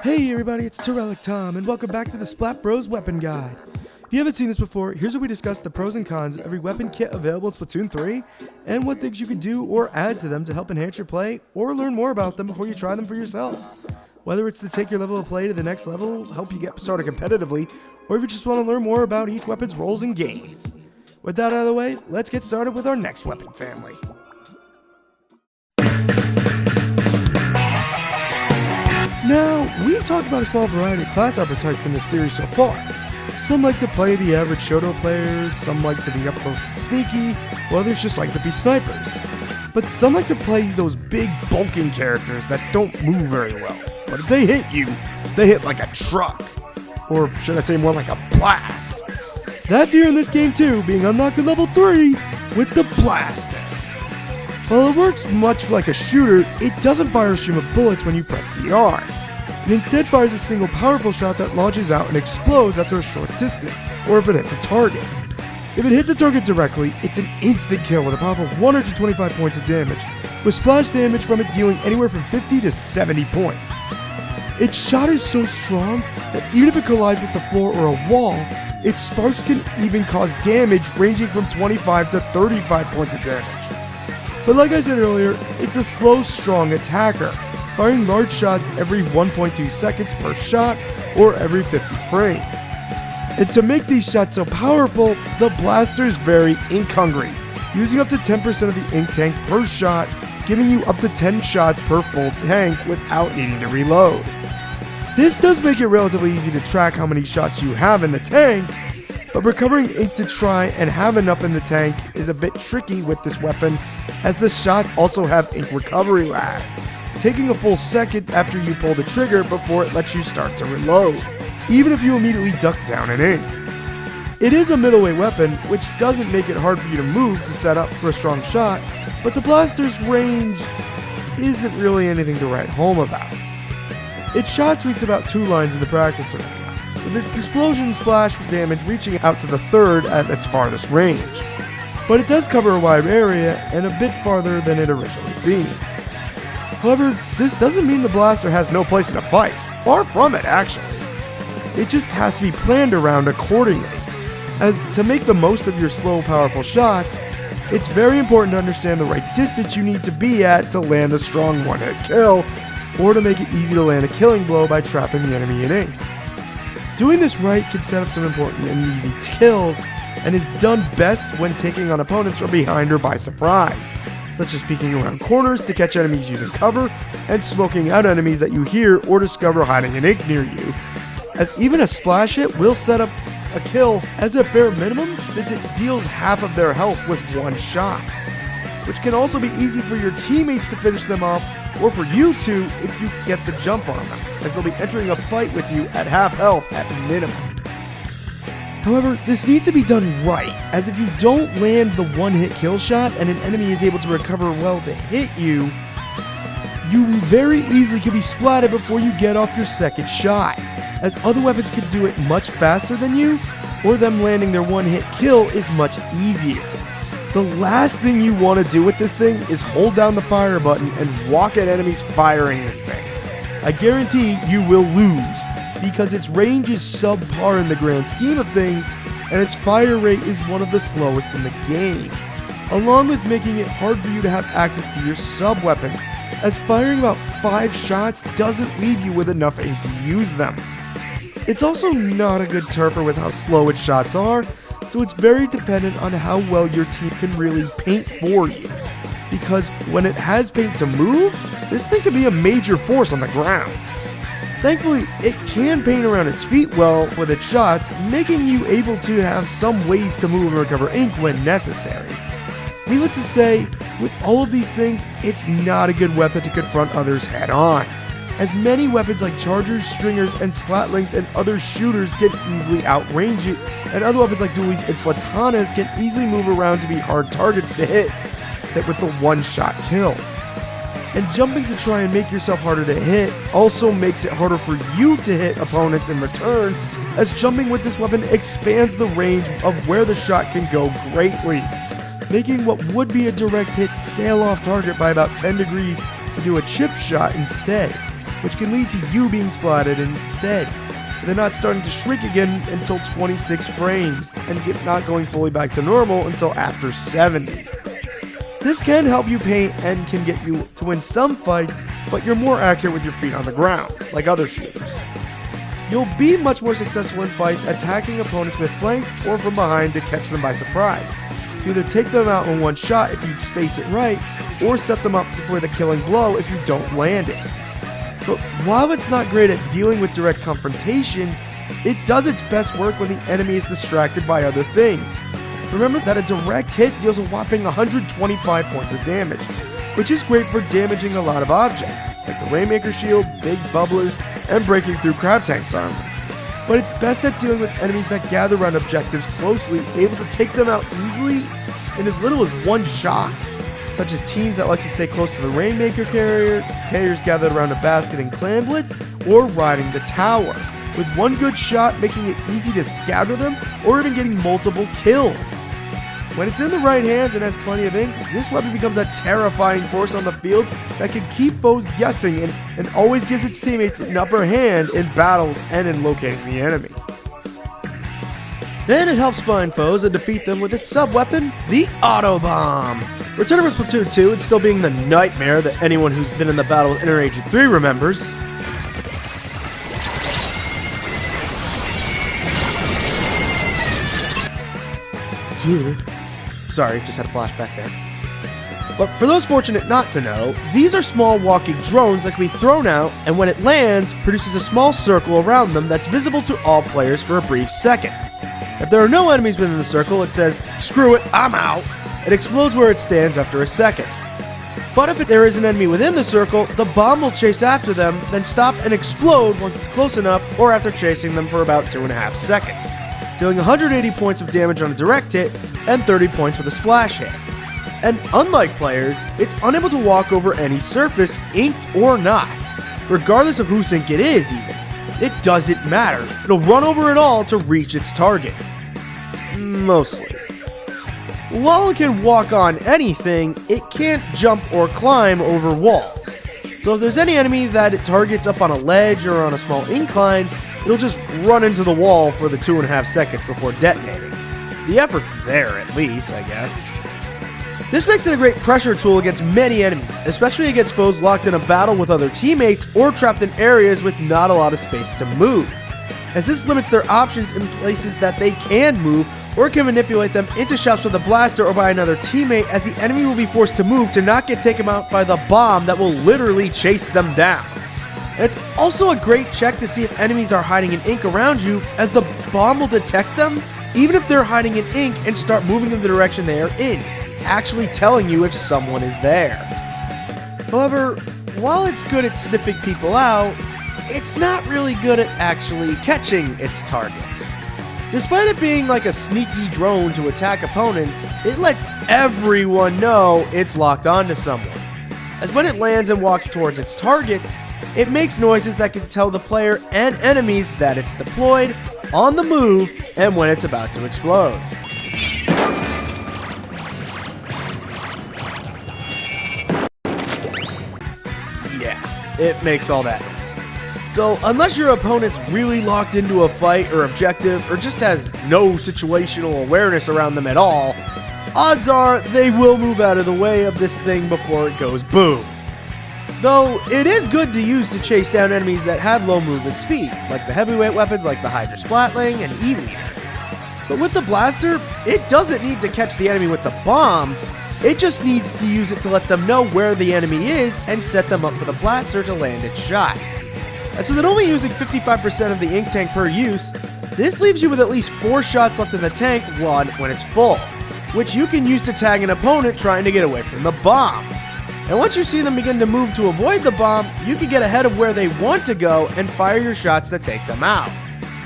Hey everybody, it's TurrelicTom, and welcome back to the Splat Bros Weapon Guide. If you haven't seen this before, here's where we discuss the pros and cons of every weapon kit available in Splatoon 3, and what things you can do or add to them to help enhance your play, or learn more about them before you try them for yourself. Whether it's to take your level of play to the next level, help you get started competitively, or if you just want to learn more about each weapon's roles in games. With that out of the way, let's get started with our next weapon family. Now, we've talked about a small variety of class archetypes in this series so far. Some like to play the average Shoto player, some like to be up close and sneaky, while others just like to be snipers. But some like to play those big bulking characters that don't move very well. But if they hit you, they hit like a truck. Or should I say more like a blast. That's here in this game too, being unlocked at level 3 with the Blaster. While it works much like a shooter, it doesn't fire a stream of bullets when you press CR. It instead fires a single powerful shot that launches out and explodes after a short distance, or if it hits a target. If it hits a target directly, it's an instant kill with a powerful 125 points of damage, with splash damage from it dealing anywhere from 50 to 70 points. Its shot is so strong that even if it collides with the floor or a wall, its sparks can even cause damage ranging from 25 to 35 points of damage. But like I said earlier, it's a slow, strong attacker, firing large shots every 1.2 seconds per shot or every 50 frames. And to make these shots so powerful, the blaster is very ink hungry, using up to 10% of the ink tank per shot, giving you up to 10 shots per full tank without needing to reload. This does make it relatively easy to track how many shots you have in the tank, but recovering ink to try and have enough in the tank is a bit tricky with this weapon, as the shots also have ink recovery lag, taking a full second after you pull the trigger before it lets you start to reload, even if you immediately duck down in ink. It is a middleweight weapon, which doesn't make it hard for you to move to set up for a strong shot, but the blaster's range isn't really anything to write home about. Its shot reaches about 2 lines in the practice arena, with this explosion splash damage reaching out to the third at its farthest range. But it does cover a wide area and a bit farther than it originally seems. However, this doesn't mean the blaster has no place in a fight. Far from it, actually. It just has to be planned around accordingly, as to make the most of your slow, powerful shots, it's very important to understand the right distance you need to be at to land a strong one-hit kill, or to make it easy to land a killing blow by trapping the enemy in ink. Doing this right can set up some important and easy kills, and is done best when taking on opponents from behind or by surprise, such as peeking around corners to catch enemies using cover, and smoking out enemies that you hear or discover hiding in ink near you, as even a splash hit will set up a kill as a bare minimum, since it deals half of their health with one shot, which can also be easy for your teammates to finish them off, or for you to if you get the jump on them, as they'll be entering a fight with you at half health at minimum. However, this needs to be done right, as if you don't land the one-hit kill shot and an enemy is able to recover well to hit you, you very easily can be splatted before you get off your second shot, as other weapons can do it much faster than you, or them landing their one-hit kill is much easier. The last thing you want to do with this thing is hold down the fire button and walk at enemies firing this thing. I guarantee you will lose, because its range is subpar in the grand scheme of things, and its fire rate is one of the slowest in the game, along with making it hard for you to have access to your sub-weapons, as firing about 5 shots doesn't leave you with enough ink to use them. It's also not a good turfer with how slow its shots are, so it's very dependent on how well your team can really paint for you, because when it has paint to move, this thing can be a major force on the ground. Thankfully, it can paint around its feet well with its shots, making you able to have some ways to move and recover ink when necessary. Needless to say, with all of these things, it's not a good weapon to confront others head on, as many weapons like chargers, stringers, and splatlings and other shooters can easily outrange it, and other weapons like dualies and splatanas can easily move around to be hard targets to hit with the one-shot kill. And jumping to try and make yourself harder to hit also makes it harder for you to hit opponents in return, as jumping with this weapon expands the range of where the shot can go greatly, making what would be a direct hit sail off target by about 10 degrees to do a chip shot instead, which can lead to you being splatted instead. They're not starting to shrink again until 26 frames, and not going fully back to normal until after 70. This can help you paint and can get you to win some fights, but you're more accurate with your feet on the ground, like other shooters. You'll be much more successful in fights attacking opponents with flanks or from behind to catch them by surprise. To either take them out in one shot if you space it right, or set them up for the killing blow if you don't land it. But while it's not great at dealing with direct confrontation, it does its best work when the enemy is distracted by other things. Remember that a direct hit deals a whopping 125 points of damage, which is great for damaging a lot of objects, like the Rainmaker shield, big bubblers, and breaking through Crab Tank's armor. But it's best at dealing with enemies that gather around objectives closely, able to take them out easily in as little as one shot, such as teams that like to stay close to the Rainmaker carriers gathered around a basket in Clan Blitz, or riding the tower, with one good shot making it easy to scatter them, or even getting multiple kills. When it's in the right hands and has plenty of ink, this weapon becomes a terrifying force on the field that can keep foes guessing and always gives its teammates an upper hand in battles and in locating the enemy. Then it helps find foes and defeat them with its sub-weapon, the Autobomb. Returning from Splatoon 2 and still being the nightmare that anyone who's been in the battle with Inner Agent 3 remembers. Sorry, just had a flashback there. But for those fortunate not to know, these are small walking drones that can be thrown out, and when it lands, produces a small circle around them that's visible to all players for a brief second. If there are no enemies within the circle, it says, "Screw it, I'm out." It explodes where it stands after a second. But if there is an enemy within the circle, the bomb will chase after them, then stop and explode once it's close enough, or after chasing them for about 2.5 seconds, dealing 180 points of damage on a direct hit and 30 points with a splash hit. And unlike players, it's unable to walk over any surface, inked or not, regardless of whose ink it is even. It doesn't matter, it'll run over it all to reach its target. Mostly. While it can walk on anything, it can't jump or climb over walls. So if there's any enemy that it targets up on a ledge or on a small incline, it'll just run into the wall for the 2.5 seconds before detonating. The effort's there, at least, I guess. This makes it a great pressure tool against many enemies, especially against foes locked in a battle with other teammates or trapped in areas with not a lot of space to move, as this limits their options in places that they can move, or can manipulate them into shots with a blaster or by another teammate, as the enemy will be forced to move to not get taken out by the bomb that will literally chase them down. And it's also a great check to see if enemies are hiding in ink around you, as the bomb will detect them even if they're hiding in ink and start moving in the direction they are in, actually telling you if someone is there. However, while it's good at sniffing people out, it's not really good at actually catching its targets. Despite it being like a sneaky drone to attack opponents, it lets everyone know it's locked onto someone, as when it lands and walks towards its targets, it makes noises that can tell the player and enemies that it's deployed, on the move, and when it's about to explode. Yeah, it makes all that noise. So unless your opponent's really locked into a fight or objective, or just has no situational awareness around them at all, odds are they will move out of the way of this thing before it goes boom. Though it is good to use to chase down enemies that have low movement speed, like the heavyweight weapons like the Hydra Splatling and E-Leader. But with the blaster, it doesn't need to catch the enemy with the bomb, it just needs to use it to let them know where the enemy is and set them up for the blaster to land its shots. As with it only using 55% of the ink tank per use, this leaves you with at least 4 shots left in the tank when it's full, which you can use to tag an opponent trying to get away from the bomb. And once you see them begin to move to avoid the bomb, you can get ahead of where they want to go and fire your shots that take them out,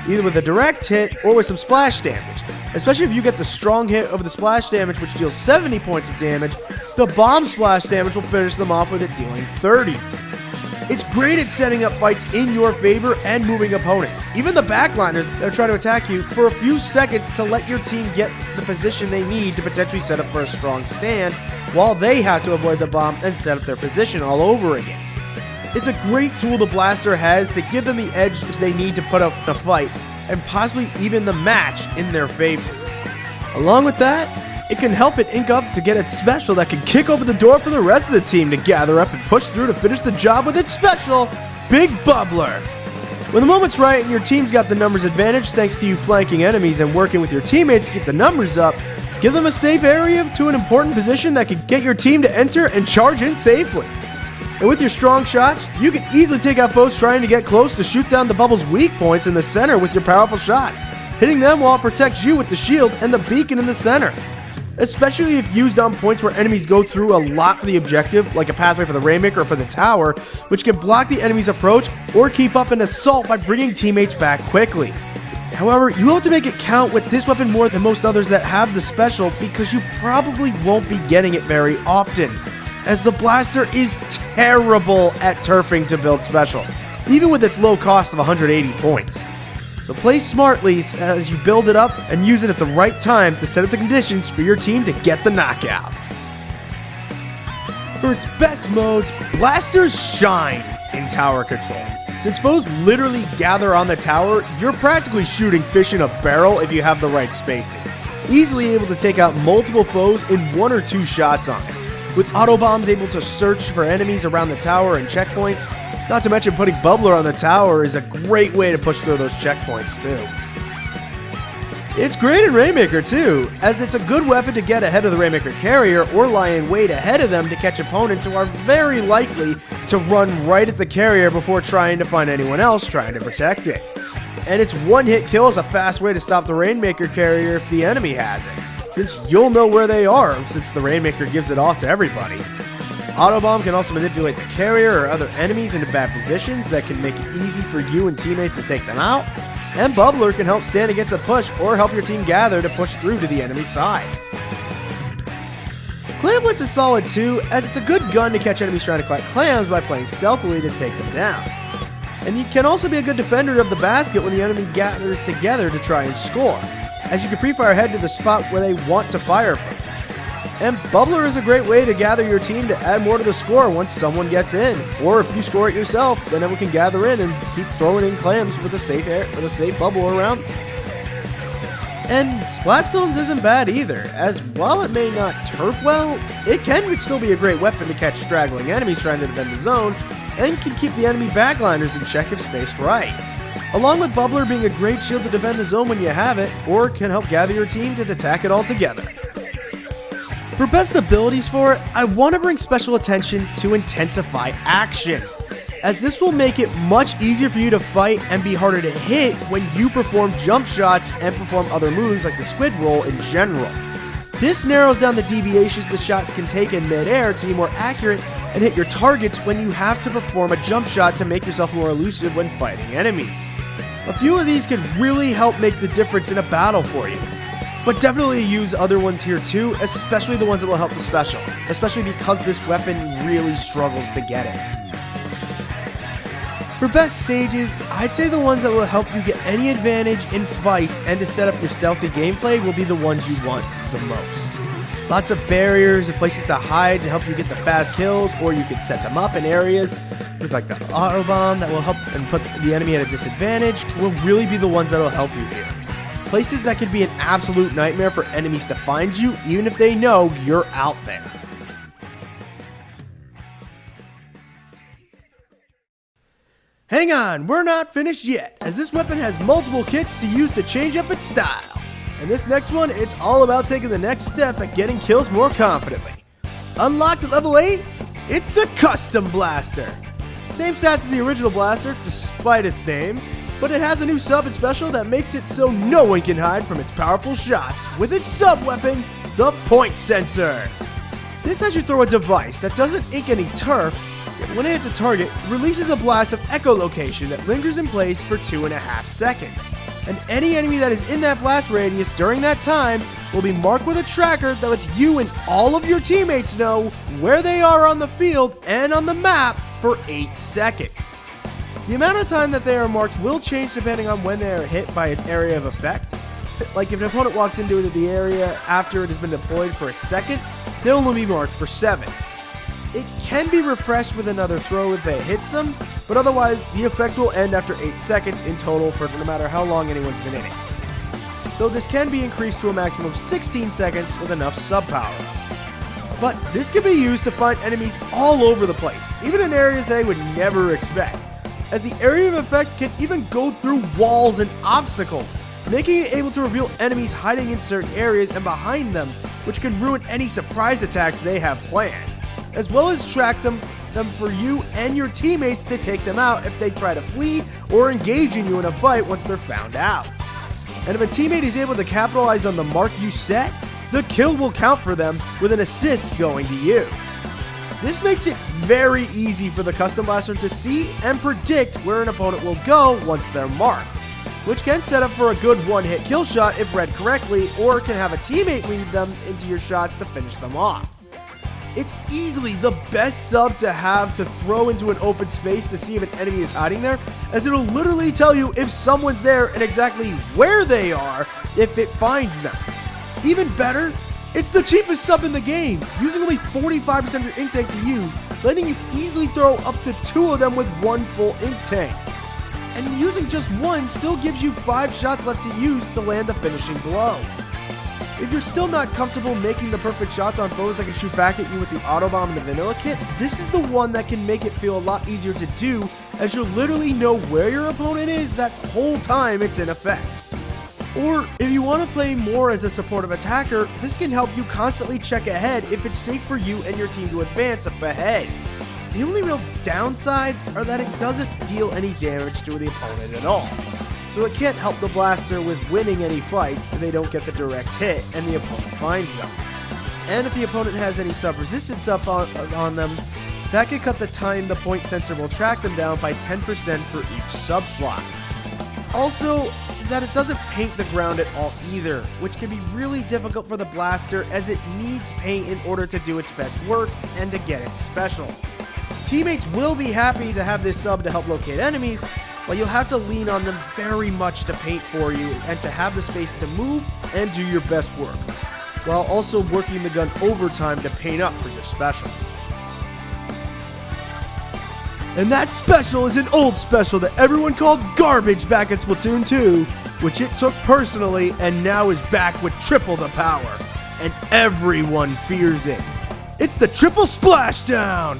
either with a direct hit or with some splash damage. Especially if you get the strong hit of the splash damage, which deals 70 points of damage, the bomb splash damage will finish them off with it dealing 30. It's great at setting up fights in your favor and moving opponents, even the backliners that are trying to attack you, for a few seconds to let your team get the position they need to potentially set up for a strong stand, while they have to avoid the bomb and set up their position all over again. It's a great tool the Blaster has to give them the edge they need to put up a fight, and possibly even the match in their favor. Along with that, it can help it ink up to get its special that can kick open the door for the rest of the team to gather up and push through to finish the job with its special, Big Bubbler. When the moment's right and your team's got the numbers advantage thanks to you flanking enemies and working with your teammates to get the numbers up, give them a safe area to an important position that can get your team to enter and charge in safely. And with your strong shots, you can easily take out foes trying to get close to shoot down the bubble's weak points in the center with your powerful shots, hitting them while it protects you with the shield and the beacon in the center. Especially if used on points where enemies go through a lot for the objective, like a pathway for the Rainmaker or for the tower, which can block the enemy's approach or keep up an assault by bringing teammates back quickly. However, you have to make it count with this weapon more than most others that have the special because you probably won't be getting it very often, as the Blaster is terrible at turfing to build special, even with its low cost of 180 points. So play smartly as you build it up and use it at the right time to set up the conditions for your team to get the knockout. For its best modes, Blasters shine in tower control. Since foes literally gather on the tower, you're practically shooting fish in a barrel if you have the right spacing. Easily able to take out multiple foes in 1 or 2 shots on it. With Autobombs able to search for enemies around the tower and checkpoints, not to mention putting Bubbler on the tower is a great way to push through those checkpoints too. It's great in Rainmaker too, as it's a good weapon to get ahead of the Rainmaker carrier or lie in wait ahead of them to catch opponents who are very likely to run right at the carrier before trying to find anyone else trying to protect it. And its one-hit kill is a fast way to stop the Rainmaker carrier if the enemy has it, since you'll know where they are since the Rainmaker gives it off to everybody. Autobomb can also manipulate the carrier or other enemies into bad positions that can make it easy for you and teammates to take them out. And Bubbler can help stand against a push or help your team gather to push through to the enemy side. Clam Blitz is solid too, as it's a good gun to catch enemies trying to collect clams by playing stealthily to take them down. And you can also be a good defender of the basket when the enemy gathers together to try and score, as you can pre-fire ahead to the spot where they want to fire from. And Bubbler is a great way to gather your team to add more to the score once someone gets in. Or if you score it yourself, then everyone can gather in and keep throwing in clams with a safe bubble around them. And Splat Zones isn't bad either, as while it may not turf well, it can still be a great weapon to catch straggling enemies trying to defend the zone, and can keep the enemy backliners in check if spaced right. Along with Bubbler being a great shield to defend the zone when you have it, or can help gather your team to attack it all together. For best abilities for it, I want to bring special attention to Intensify Action, as this will make it much easier for you to fight and be harder to hit when you perform jump shots and perform other moves like the squid roll in general. This narrows down the deviations the shots can take in midair to be more accurate and hit your targets when you have to perform a jump shot to make yourself more elusive when fighting enemies. A few of these can really help make the difference in a battle for you. But definitely use other ones here too, especially the ones that will help the special, especially because this weapon really struggles to get it. For best stages, I'd say the ones that will help you get any advantage in fights and to set up your stealthy gameplay will be the ones you want the most. Lots of barriers and places to hide to help you get the fast kills, or you can set them up in areas with like the Autobomb that will help and put the enemy at a disadvantage will really be the ones that will help you here. Places that could be an absolute nightmare for enemies to find you, even if they know you're out there. Hang on, we're not finished yet, as this weapon has multiple kits to use to change up its style. And this next one, it's all about taking the next step at getting kills more confidently. Unlocked at level 8, it's the Custom Blaster. Same stats as the original Blaster, despite its name, but it has a new sub and special that makes it so no one can hide from its powerful shots with its sub-weapon, the Point Sensor. This has you throw a device that doesn't ink any turf, yet when it hits a target, releases a blast of echolocation that lingers in place for 2.5 seconds. And any enemy that is in that blast radius during that time will be marked with a tracker that lets you and all of your teammates know where they are on the field and on the map for 8 seconds. The amount of time that they are marked will change depending on when they are hit by its area of effect. Like if an opponent walks into the area after it has been deployed for a second, they'll only be marked for 7. It can be refreshed with another throw if it hits them, but otherwise the effect will end after 8 seconds in total for no matter how long anyone's been in it. Though this can be increased to a maximum of 16 seconds with enough sub power. But this can be used to find enemies all over the place, even in areas they would never expect, as the area of effect can even go through walls and obstacles, making it able to reveal enemies hiding in certain areas and behind them, which can ruin any surprise attacks they have planned, as well as track them for you and your teammates to take them out if they try to flee or engage in you in a fight once they're found out. And if a teammate is able to capitalize on the mark you set, the kill will count for them with an assist going to you. This makes it very easy for the custom blaster to see and predict where an opponent will go once they're marked, which can set up for a good one-hit kill shot if read correctly, or can have a teammate lead them into your shots to finish them off. It's easily the best sub to have to throw into an open space to see if an enemy is hiding there, as it'll literally tell you if someone's there and exactly where they are if it finds them. Even better, it's the cheapest sub in the game, using only 45% of your ink tank to use, letting you easily throw up to 2 of them with 1 full ink tank. And using just 1 still gives you 5 shots left to use to land the finishing blow. If you're still not comfortable making the perfect shots on foes that can shoot back at you with the Autobomb and the vanilla kit, this is the one that can make it feel a lot easier to do, as you'll literally know where your opponent is that whole time it's in effect. Or, if you want to play more as a supportive attacker, this can help you constantly check ahead if it's safe for you and your team to advance up ahead. The only real downsides are that it doesn't deal any damage to the opponent at all, so it can't help the blaster with winning any fights if they don't get the direct hit and the opponent finds them. And if the opponent has any sub-resistance up on them, that could cut the time the point sensor will track them down by 10% for each sub-slot. Also, is that it doesn't paint the ground at all either, which can be really difficult for the blaster as it needs paint in order to do its best work and to get its special. Teammates will be happy to have this sub to help locate enemies, but you'll have to lean on them very much to paint for you and to have the space to move and do your best work, while also working the gun overtime to paint up for your special. And that special is an old special that everyone called garbage back at Splatoon 2, which it took personally and now is back with triple the power, and everyone fears it. It's the triple Splashdown!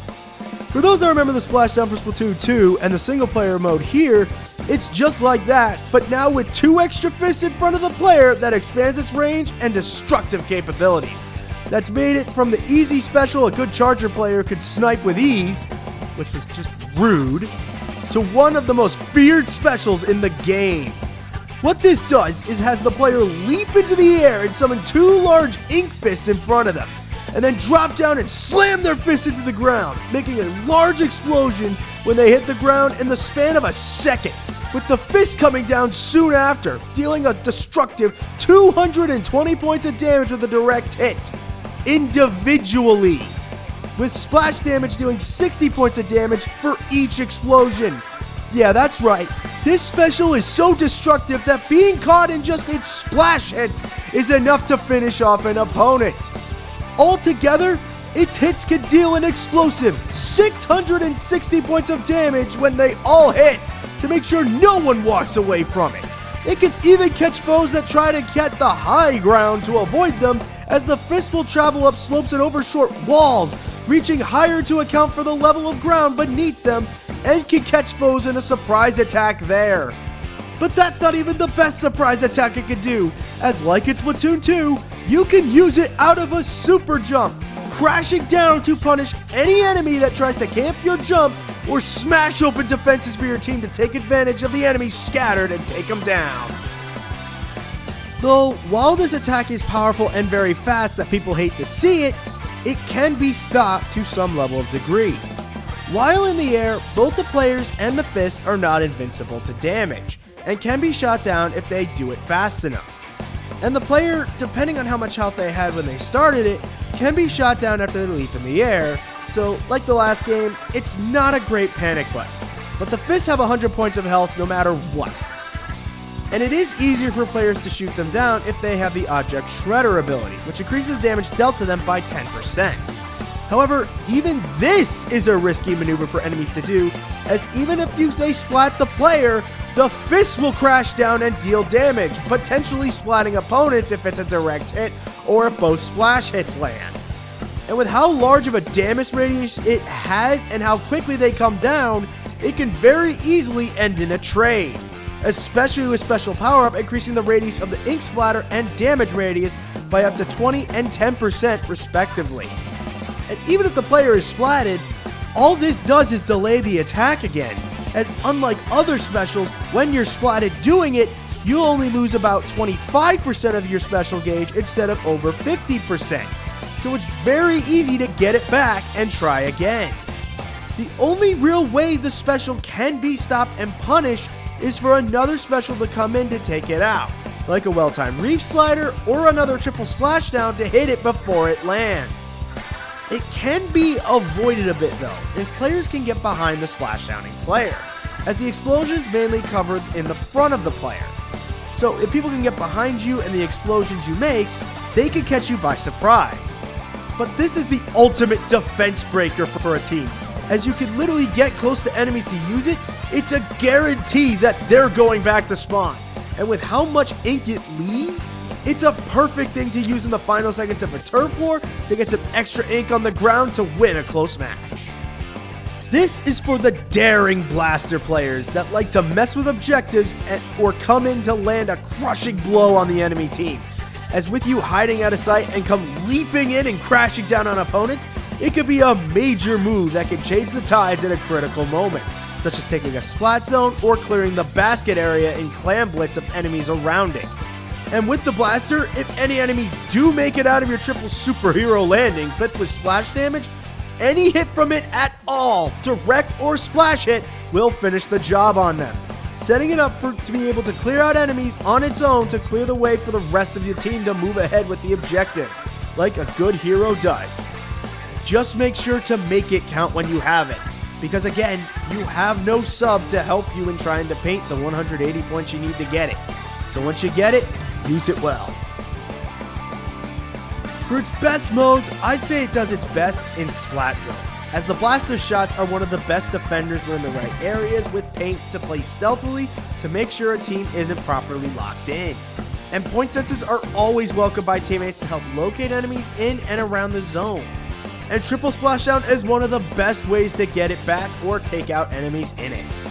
For those that remember the Splashdown for Splatoon 2 and the single player mode here, it's just like that, but now with 2 extra fists in front of the player that expands its range and destructive capabilities. That's made it from the easy special a good charger player could snipe with ease, which was just rude, to one of the most feared specials in the game. What this does is has the player leap into the air and summon 2 large ink fists in front of them, and then drop down and slam their fists into the ground, making a large explosion when they hit the ground in the span of a second, with the fist coming down soon after, dealing a destructive 220 points of damage with a direct hit, individually, with splash damage dealing 60 points of damage for each explosion. Yeah, that's right. This special is so destructive that being caught in just its splash hits is enough to finish off an opponent. Altogether, its hits can deal an explosive 660 points of damage when they all hit to make sure no one walks away from it. It can even catch foes that try to get the high ground to avoid them, as the fist will travel up slopes and over short walls, reaching higher to account for the level of ground beneath them, and can catch foes in a surprise attack there. But that's not even the best surprise attack it can do, as like in Splatoon 2, you can use it out of a super jump, crashing down to punish any enemy that tries to camp your jump or smash open defenses for your team to take advantage of the enemies scattered and take them down. Though, while this attack is powerful and very fast that people hate to see it, it can be stopped to some level of degree. While in the air, both the players and the fists are not invincible to damage, and can be shot down if they do it fast enough. And the player, depending on how much health they had when they started it, can be shot down after they leap in the air, so like the last game, it's not a great panic button. But the fists have 100 points of health no matter what. And it is easier for players to shoot them down if they have the Object Shredder ability, which increases the damage dealt to them by 10%. However, even this is a risky maneuver for enemies to do, as even if you say splat the player, the fist will crash down and deal damage, potentially splatting opponents if it's a direct hit or if both splash hits land. And with how large of a damage radius it has and how quickly they come down, it can very easily end in a trade, especially with special power-up increasing the radius of the ink splatter and damage radius by up to 20 and 10% respectively. And even if the player is splatted, all this does is delay the attack again, as unlike other specials, when you're splatted doing it, you'll only lose about 25% of your special gauge instead of over 50%. So it's very easy to get it back and try again. The only real way the special can be stopped and punished is for another special to come in to take it out, like a well-timed reef slider or another triple splashdown to hit it before it lands. It can be avoided a bit though, if players can get behind the splashdowning player, as the explosion's mainly covered in the front of the player. So if people can get behind you and the explosions you make, they can catch you by surprise. But this is the ultimate defense breaker for a team, as you can literally get close to enemies to use it. It's a guarantee that they're going back to spawn, and with how much ink it leaves, it's a perfect thing to use in the final seconds of a turf war to get some extra ink on the ground to win a close match. This is for the daring blaster players that like to mess with objectives or come in to land a crushing blow on the enemy team. As with you hiding out of sight and come leaping in and crashing down on opponents, it could be a major move that can change the tides at a critical moment, such as taking a splat zone or clearing the basket area in clam blitz of enemies around it. And with the blaster, if any enemies do make it out of your triple superhero landing clipped with splash damage, any hit from it at all, direct or splash hit, will finish the job on them, setting it up to be able to clear out enemies on its own to clear the way for the rest of your team to move ahead with the objective, like a good hero does. Just make sure to make it count when you have it, because again, you have no sub to help you in trying to paint the 180 points you need to get it. So once you get it, use it well. For its best modes, I'd say it does its best in splat zones, as the blaster shots are one of the best defenders when in the right areas with paint to play stealthily to make sure a team isn't properly locked in. And point sensors are always welcome by teammates to help locate enemies in and around the zone. And triple splashdown is one of the best ways to get it back or take out enemies in it.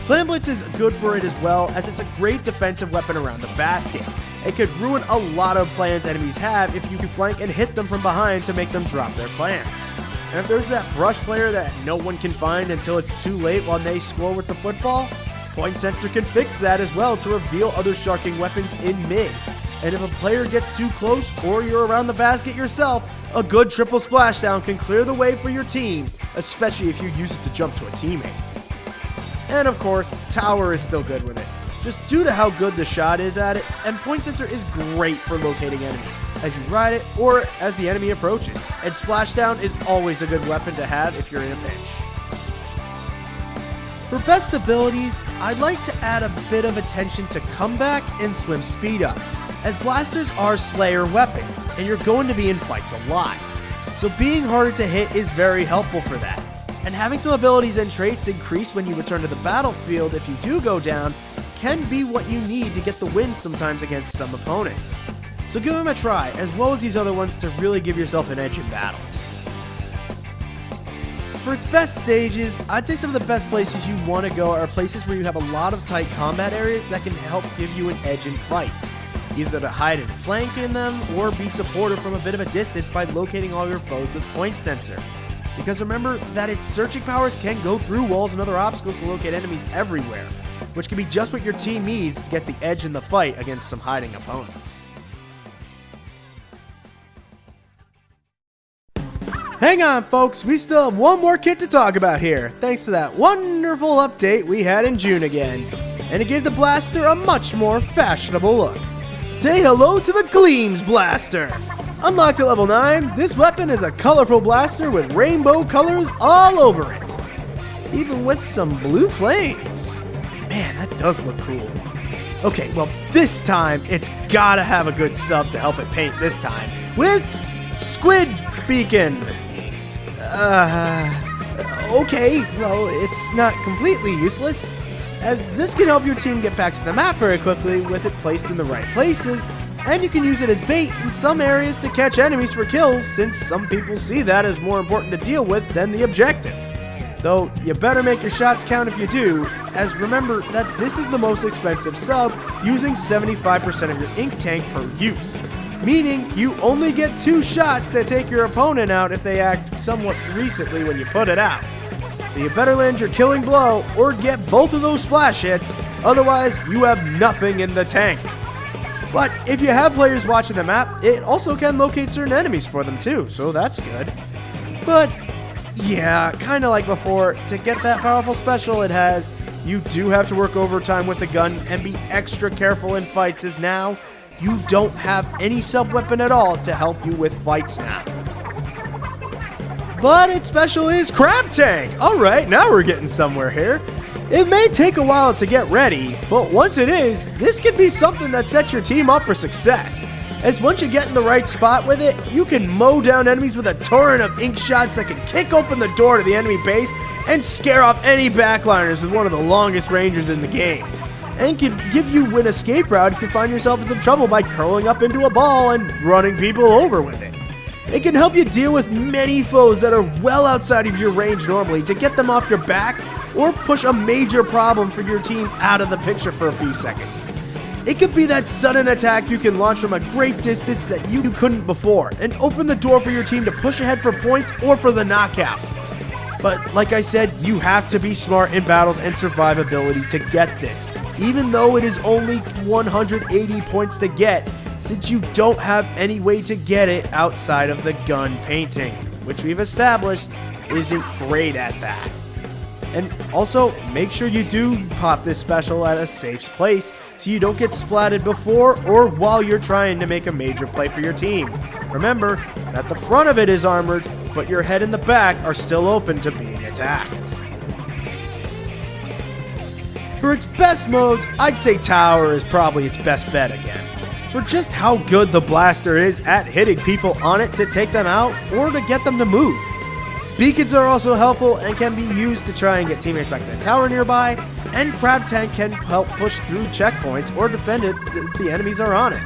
Clam Blitz is good for it as well, as it's a great defensive weapon around the basket. It could ruin a lot of plans enemies have if you can flank and hit them from behind to make them drop their plans. And if there's that brush player that no one can find until it's too late while they score with the football, Point Sensor can fix that as well to reveal other sharking weapons in mid. And if a player gets too close or you're around the basket yourself, a good triple splashdown can clear the way for your team, especially if you use it to jump to a teammate. And of course, Tower is still good with it, just due to how good the shot is at it, and Point Sensor is great for locating enemies as you ride it or as the enemy approaches, and Splashdown is always a good weapon to have if you're in a pinch. For best abilities, I'd like to add a bit of attention to comeback and swim speed up, as blasters are slayer weapons, and you're going to be in fights a lot, so being harder to hit is very helpful for that. And having some abilities and traits increase when you return to the battlefield if you do go down can be what you need to get the win sometimes against some opponents. So give them a try, as well as these other ones, to really give yourself an edge in battles. For its best stages, I'd say some of the best places you want to go are places where you have a lot of tight combat areas that can help give you an edge in fights, either to hide and flank in them or be supportive from a bit of a distance by locating all your foes with Point Sensor. Because remember that its searching powers can go through walls and other obstacles to locate enemies everywhere, which can be just what your team needs to get the edge in the fight against some hiding opponents. Hang on folks, we still have one more kit to talk about here, thanks to that wonderful update we had in June again, and it gave the blaster a much more fashionable look. Say hello to the Gleamz Blaster! Unlocked at level 9, this weapon is a colorful blaster with rainbow colors all over it, even with some blue flames. Man, that does look cool. Okay, well this time it's gotta have a good sub to help it paint this time, with Squid Beakon. Okay, well, it's not completely useless, as this can help your team get back to the map very quickly with it placed in the right places, and you can use it as bait in some areas to catch enemies for kills, since some people see that as more important to deal with than the objective. Though, you better make your shots count if you do, as remember that this is the most expensive sub, using 75% of your ink tank per use. Meaning, you only get 2 shots to take your opponent out if they act somewhat recently when you put it out. So you better land your killing blow, or get both of those splash hits, otherwise you have nothing in the tank. But if you have players watching the map, it also can locate certain enemies for them too, so that's good. But yeah, kinda like before, to get that powerful special it has, you do have to work overtime with the gun and be extra careful in fights, as now you don't have any sub-weapon at all to help you with fights now. But its special is Crab Tank! Alright, now we're getting somewhere here. It may take a while to get ready, but once it is, this could be something that sets your team up for success. As once you get in the right spot with it, you can mow down enemies with a torrent of ink shots that can kick open the door to the enemy base and scare off any backliners with one of the longest ranges in the game. And can give you an escape route if you find yourself in some trouble by curling up into a ball and running people over with it. It can help you deal with many foes that are well outside of your range normally to get them off your back, or push a major problem for your team out of the picture for a few seconds. It could be that sudden attack you can launch from a great distance that you couldn't before, and open the door for your team to push ahead for points or for the knockout. But like I said, you have to be smart in battles and survivability to get this, even though it is only 180 points to get, since you don't have any way to get it outside of the gun painting, which we've established isn't great at that. And also, make sure you do pop this special at a safe place so you don't get splatted before or while you're trying to make a major play for your team. Remember that the front of it is armored, but your head and the back are still open to being attacked. For its best modes, I'd say Tower is probably its best bet again, for just how good the blaster is at hitting people on it to take them out or to get them to move. Beacons are also helpful and can be used to try and get teammates back to the tower nearby, and Crab Tank can help push through checkpoints or defend it if the enemies are on it.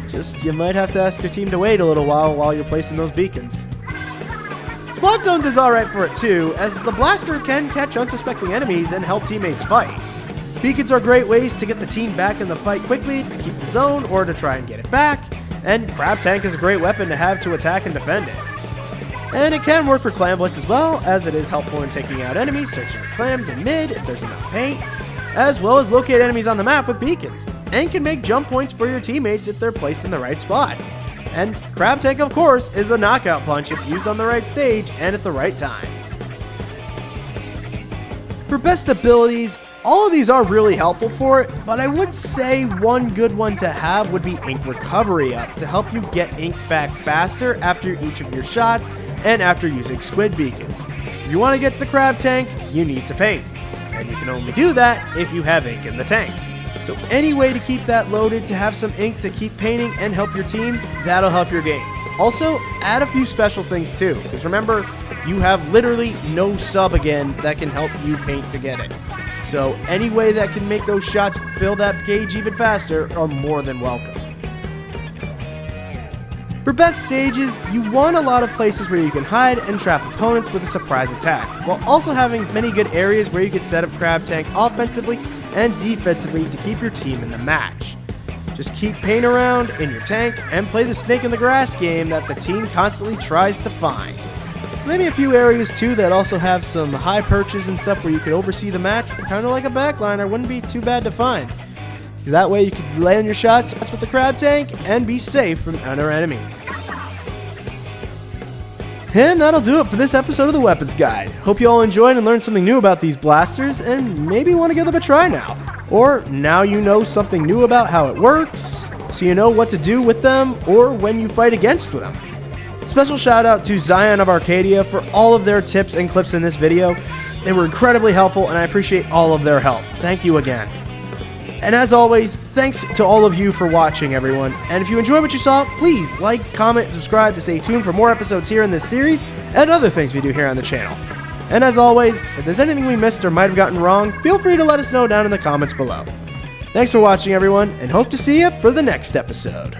Just, you might have to ask your team to wait a little while you're placing those beacons. Splat Zones is alright for it too, as the blaster can catch unsuspecting enemies and help teammates fight. Beacons are great ways to get the team back in the fight quickly to keep the zone or to try and get it back, and Crab Tank is a great weapon to have to attack and defend it. And it can work for Clam Blitz as well, as it is helpful in taking out enemies, searching for clams in mid if there's enough paint, as well as locate enemies on the map with beacons, and can make jump points for your teammates if they're placed in the right spots. And Crab Tank, of course, is a knockout punch if used on the right stage and at the right time. For best abilities, all of these are really helpful for it, but I would say one good one to have would be Ink Recovery Up to help you get ink back faster after each of your shots and after using Squid Beakons. If you want to get the Crab Tank, you need to paint, and you can only do that if you have ink in the tank. So any way to keep that loaded to have some ink to keep painting and help your team, that'll help your game. Also, add a few special things too, because remember, you have literally no sub again that can help you paint to get it. So any way that can make those shots fill that gauge even faster are more than welcome. For best stages, you want a lot of places where you can hide and trap opponents with a surprise attack, while also having many good areas where you can set up Crab Tank offensively and defensively to keep your team in the match. Just keep paint around in your tank and play the snake in the grass game that the team constantly tries to find. So maybe a few areas too that also have some high perches and stuff where you could oversee the match, kind of like a backliner, wouldn't be too bad to find. That way you could land your shots with the Crab Tank and be safe from other enemies. And that'll do it for this episode of the Weapons Guide. Hope you all enjoyed and learned something new about these blasters and maybe want to give them a try now. Or now you know something new about how it works, so you know what to do with them or when you fight against them. Special shout out to Zion of Arcadia for all of their tips and clips in this video. They were incredibly helpful and I appreciate all of their help. Thank you again. And as always, thanks to all of you for watching, everyone. And if you enjoyed what you saw, please like, comment, and subscribe to stay tuned for more episodes here in this series and other things we do here on the channel. And as always, if there's anything we missed or might have gotten wrong, feel free to let us know down in the comments below. Thanks for watching, everyone, and hope to see you for the next episode.